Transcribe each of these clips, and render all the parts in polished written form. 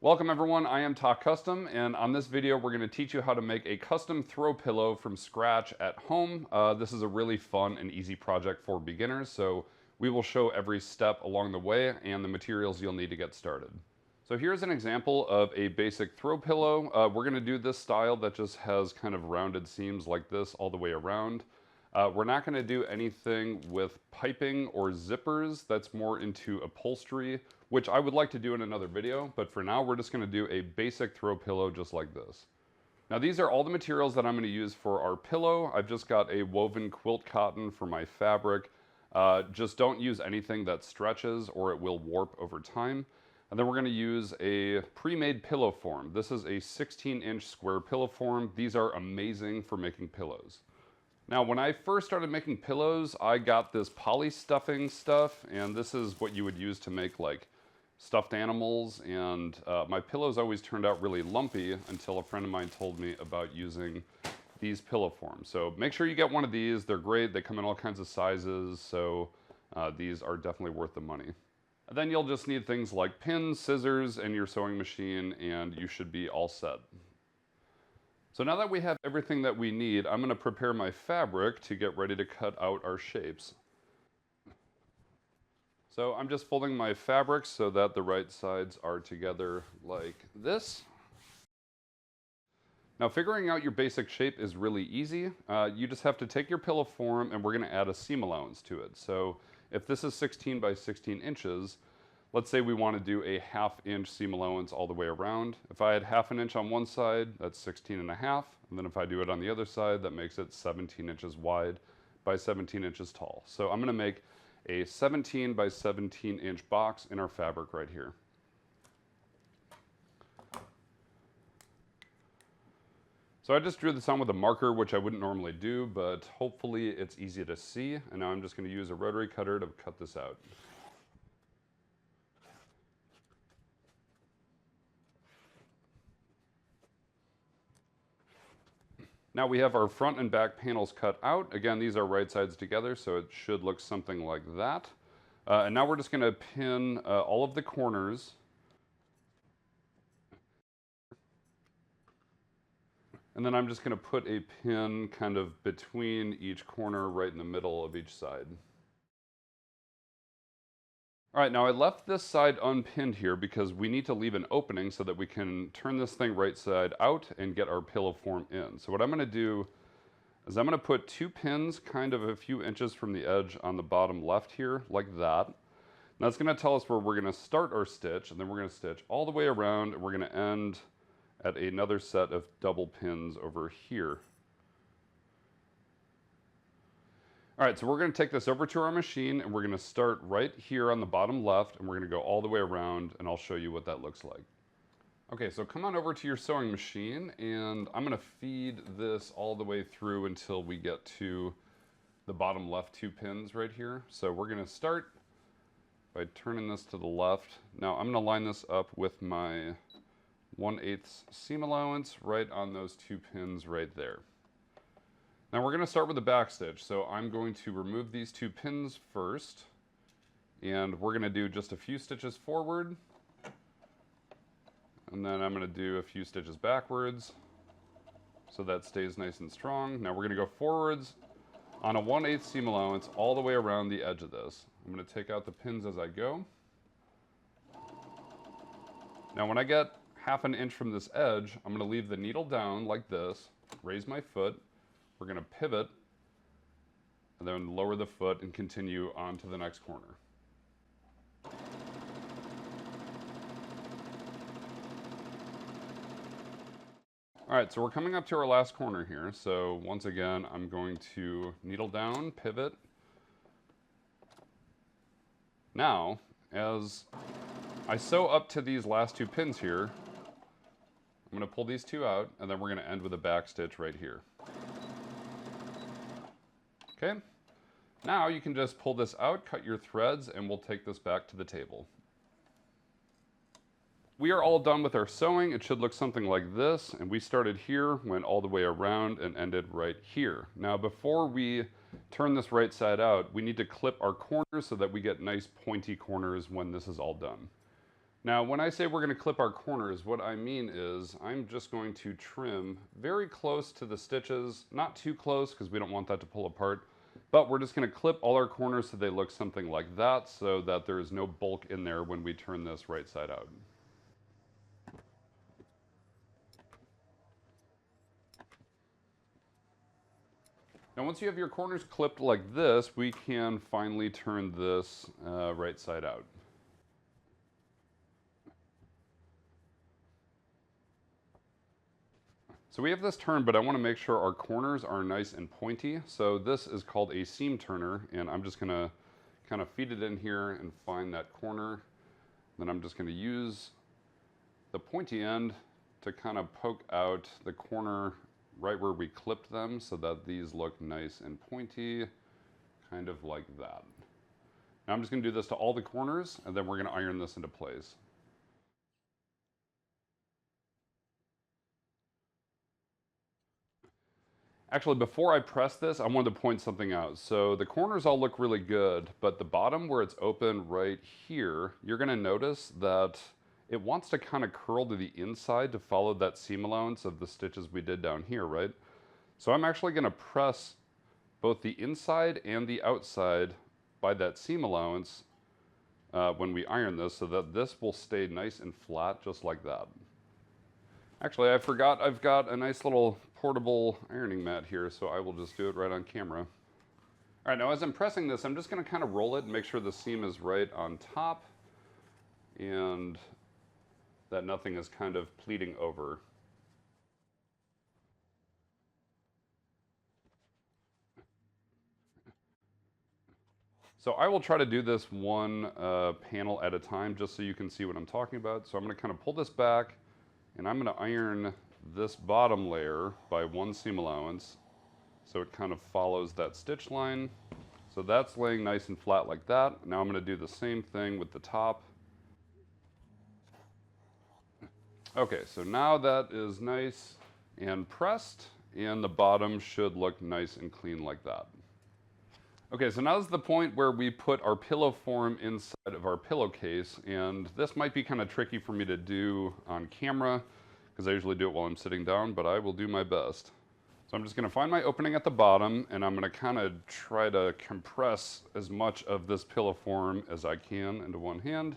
Welcome everyone, I am Tock Custom, and on this video we're going to teach you how to make a custom throw pillow from scratch at home. This is a really fun and easy project for beginners, so we will show every step along the way and the materials you'll need to get started. So here's an example of a basic throw pillow. We're going to do this style that just has kind of rounded seams like this all the way around. We're not going to do anything with piping or zippers. That's more into upholstery, which I would like to do in another video, but for now we're just going to do a basic throw pillow just like this. Now these are all the materials that I'm going to use for our pillow. I've just got a woven quilt cotton for my fabric. Just don't use anything that stretches or it will warp over time. And then we're going to use a pre-made pillow form. This is a 16-inch square pillow form. These are amazing for making pillows. Now, when I first started making pillows, I got this poly stuffing stuff, and this is what you would use to make like stuffed animals, and my pillows always turned out really lumpy until a friend of mine told me about using these pillow forms. So make sure you get one of these. They're great. They come in all kinds of sizes, so these are definitely worth the money. And then you'll just need things like pins, scissors, and your sewing machine, and you should be all set. So now that we have everything that we need, I'm going to prepare my fabric to get ready to cut out our shapes. So I'm just folding my fabric so that the right sides are together like this. Now figuring out your basic shape is really easy. You just have to take your pillow form and we're going to add a seam allowance to it. So if this is 16 by 16 inches, let's say we want to do a 1/2 inch seam allowance all the way around. If I had 1/2 inch on one side, that's 16 and a half. And then if I do it on the other side, that makes it 17 inches wide by 17 inches tall. So I'm going to make a 17 by 17 inch box in our fabric right here. So I just drew this on with a marker, which I wouldn't normally do, but hopefully it's easy to see. And now I'm just going to use a rotary cutter to cut this out. Now we have our front and back panels cut out. Again, these are right sides together, so it should look something like that. And now we're just going to pin all of the corners. And then I'm just going to put a pin kind of between each corner right in the middle of each side. All right, now I left this side unpinned here because we need to leave an opening so that we can turn this thing right side out and get our pillow form in. So what I'm going to do is I'm going to put 2 pins kind of a few inches from the edge on the bottom left here, like that. And that's going to tell us where we're going to start our stitch, and then we're going to stitch all the way around, and we're going to end at another set of double pins over here. All right, so we're going to take this over to our machine and we're going to start right here on the bottom left and we're going to go all the way around and I'll show you what that looks like. Okay, so come on over to your sewing machine and I'm going to feed this all the way through until we get to the bottom left 2 pins right here. So we're going to start by turning this to the left. Now I'm going to line this up with my 1/8 seam allowance right on those 2 pins right there. Now we're going to start with the back stitch, so I'm going to remove these 2 pins first, and we're going to do just a few stitches forward, and then I'm going to do a few stitches backwards, so that stays nice and strong. Now we're going to go forwards on a 1/8 seam allowance all the way around the edge of this. I'm going to take out the pins as I go. Now when I get 1/2 inch from this edge, I'm going to leave the needle down like this, raise my foot. We're going to pivot and then lower the foot and continue on to the next corner. All right, so we're coming up to our last corner here. So once again, I'm going to needle down, pivot. Now, as I sew up to these last 2 pins here, I'm going to pull these 2 out and then we're going to end with a back stitch right here. Okay, now you can just pull this out, cut your threads, and we'll take this back to the table. We are all done with our sewing. It should look something like this, and we started here, went all the way around, and ended right here. Now before we turn this right side out, we need to clip our corners so that we get nice pointy corners when this is all done. Now, when I say we're going to clip our corners, what I mean is I'm just going to trim very close to the stitches, not too close because we don't want that to pull apart, but we're just going to clip all our corners so they look something like that so that there is no bulk in there when we turn this right side out. Now once you have your corners clipped like this, we can finally turn this right side out. So we have this turned, but I want to make sure our corners are nice and pointy. So this is called a seam turner, and I'm just going to kind of feed it in here and find that corner. Then I'm just going to use the pointy end to kind of poke out the corner right where we clipped them so that these look nice and pointy, kind of like that. Now I'm just going to do this to all the corners, and then we're going to iron this into place. Actually, before I press this, I wanted to point something out. So the corners all look really good, but the bottom where it's open right here, you're going to notice that it wants to kind of curl to the inside to follow that seam allowance of the stitches we did down here, right? So I'm actually going to press both the inside and the outside by that seam allowance when we iron this so that this will stay nice and flat just like that. Actually, I forgot I've got a nice little portable ironing mat here, so I will just do it right on camera. All right, now as I'm pressing this, I'm just going to kind of roll it and make sure the seam is right on top and that nothing is kind of pleating over. So I will try to do this one panel at a time just so you can see what I'm talking about. So I'm going to kind of pull this back, and I'm going to iron this bottom layer by one seam allowance so it kind of follows that stitch line. So that's laying nice and flat like that. Now I'm going to do the same thing with the top. Okay, so now that is nice and pressed, and the bottom should look nice and clean like that. Okay, so now is the point where we put our pillow form inside of our pillowcase, and this might be kind of tricky for me to do on camera because I usually do it while I'm sitting down, but I will do my best. So I'm just going to find my opening at the bottom, and I'm going to kind of try to compress as much of this pillow form as I can into one hand.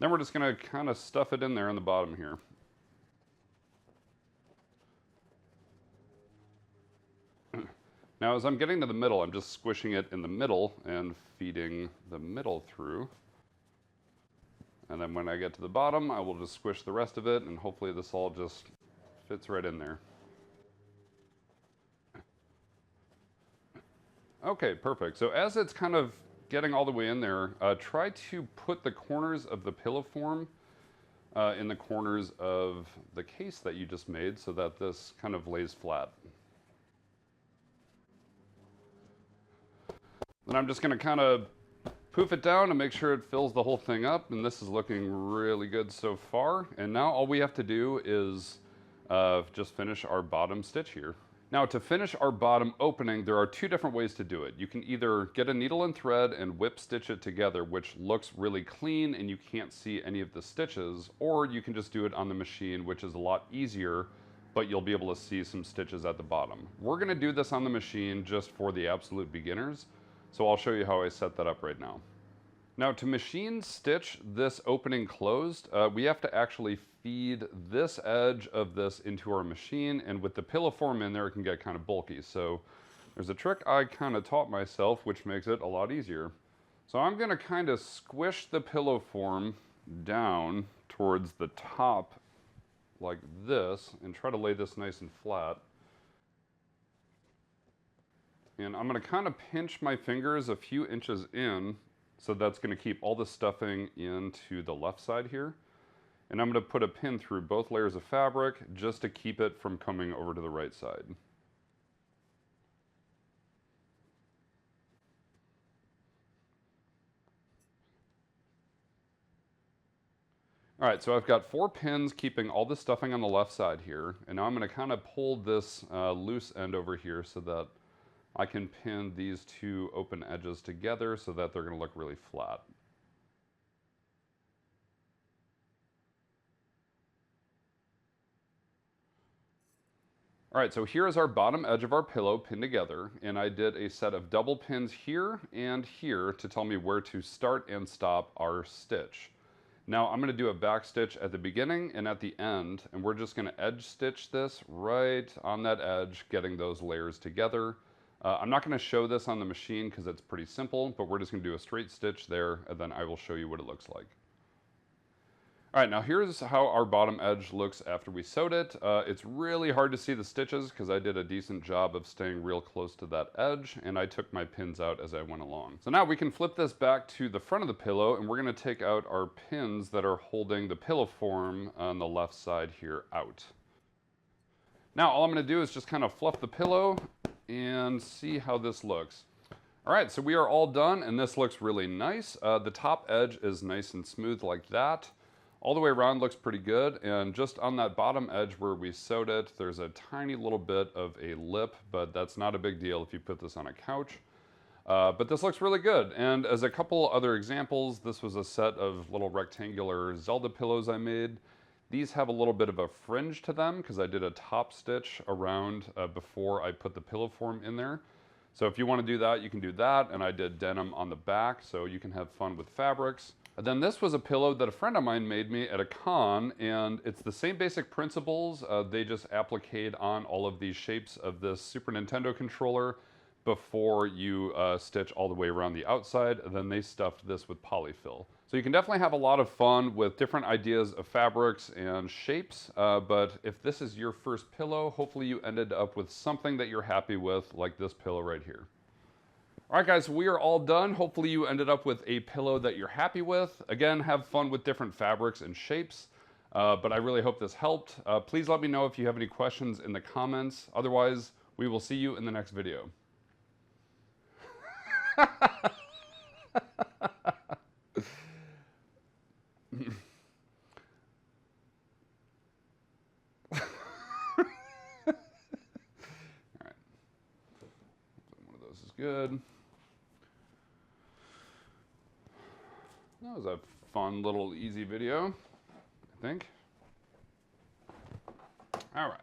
Then we're just going to kind of stuff it in there in the bottom here. Now as I'm getting to the middle, I'm just squishing it in the middle and feeding the middle through. And then when I get to the bottom, I will just squish the rest of it, and hopefully this all just fits right in there. Okay, perfect. So as it's kind of getting all the way in there, try to put the corners of the pillow form in the corners of the case that you just made so that this kind of lays flat. Then I'm just going to kind of poof it down to make sure it fills the whole thing up, and this is looking really good so far. And now all we have to do is just finish our bottom stitch here. Now to finish our bottom opening, there are two different ways to do it. You can either get a needle and thread and whip stitch it together, which looks really clean and you can't see any of the stitches, or you can just do it on the machine, which is a lot easier, but you'll be able to see some stitches at the bottom. We're going to do this on the machine just for the absolute beginners. So I'll show you how I set that up right now. Now to machine stitch this opening closed, we have to actually feed this edge of this into our machine, and with the pillow form in there it can get kind of bulky. So there's a trick I kind of taught myself which makes it a lot easier. So I'm going to kind of squish the pillow form down towards the top like this and try to lay this nice and flat. And I'm going to kind of pinch my fingers a few inches in, so that's going to keep all the stuffing into the left side here. And I'm going to put a pin through both layers of fabric just to keep it from coming over to the right side. All right, so I've got 4 pins keeping all the stuffing on the left side here. And now I'm going to kind of pull this loose end over here so that I can pin these two open edges together so that they're going to look really flat. All right, so here is our bottom edge of our pillow pinned together, and I did a set of double pins here and here to tell me where to start and stop our stitch. Now I'm going to do a back stitch at the beginning and at the end, and we're just going to edge stitch this right on that edge, getting those layers together. I'm not going to show this on the machine because it's pretty simple, but we're just going to do a straight stitch there, and then I will show you what it looks like. All right, now here's how our bottom edge looks after we sewed it. It's really hard to see the stitches because I did a decent job of staying real close to that edge, and I took my pins out as I went along. So now we can flip this back to the front of the pillow, and we're going to take out our pins that are holding the pillow form on the left side here out. Now all I'm going to do is just kind of fluff the pillow and see how this looks. All right, so we are all done, and this looks really nice. The top edge is nice and smooth like that. All the way around looks pretty good, and just on that bottom edge where we sewed it, there's a tiny little bit of a lip, but that's not a big deal if you put this on a couch. But this looks really good, and as a couple other examples, this was a set of little rectangular Zelda pillows I made. These have a little bit of a fringe to them because I did a top stitch around before I put the pillow form in there. So if you want to do that, you can do that, and I did denim on the back, so you can have fun with fabrics. And then this was a pillow that a friend of mine made me at a con, and it's the same basic principles. They just appliqued on all of these shapes of this Super Nintendo controller before you stitch all the way around the outside, and then they stuffed this with polyfill. So you can definitely have a lot of fun with different ideas of fabrics and shapes, but if this is your first pillow, hopefully you ended up with something that you're happy with, like this pillow right here. All right, guys, we are all done. Hopefully you ended up with a pillow that you're happy with. Again, have fun with different fabrics and shapes, but I really hope this helped. Please let me know if you have any questions in the comments. Otherwise, we will see you in the next video. Good. That was a fun little easy video, I think. All right.